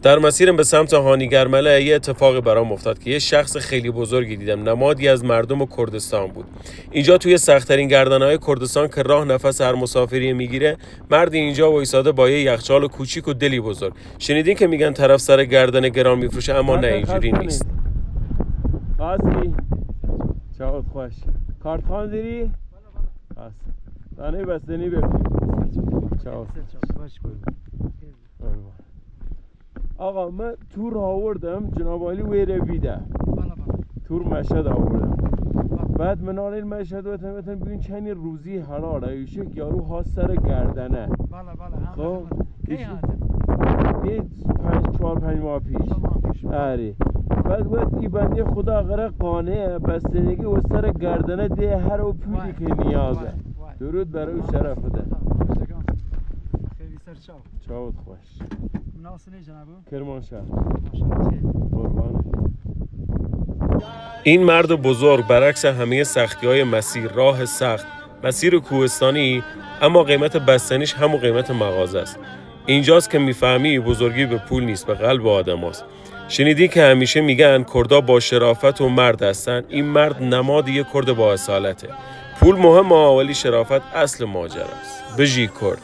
در مسیرم به سمت هانیگرمله یه اتفاقی برام افتاد که یه شخص خیلی بزرگی دیدم، نمادی از مردم کردستان بود. اینجا توی سخت‌ترین گردنه‌های کردستان که راه نفس هر مسافری میگیره، مردی اینجا وایساده با یه یخچال کوچیک و دلی بزرگ. شنیدین که میگن طرف سر گردن گران میفروشه، اما نه، اینجوری نیست. قاسی چاوت خوش کارت خان دیری؟ قاس دانه بستنی ببین چاوت آقا من تور آوردم جناب عالی ویره بیده تور مشهد آوردم بعد من آن این مشهد وطن ببین چنین روزی حلاله ایشه یارو ها سر گردنه خب یه 4-5 ماه پیش آره بعد ای بنده خدا غره قانه بستنگی و سر گردنه ده هر و پولی که نیازه درود برای شرف ده خیلی سر چاوت خوش مناسنی جنابو کرمانشاه قربانه. این مرد بزرگ برعکس همه سختی‌های مسیر، راه سخت، مسیر کوهستانی، اما قیمت بستنیش همون قیمت مغازه است. اینجاست که میفهمی بزرگی به پول نیست، به قلب آدم هست. شنیدی که همیشه میگن کردا با شرافت و مرد هستن. این مرد نماد یک کرد با اصالته. پول مهمه ولی شرافت اصل ماجرا است. بجی کرد.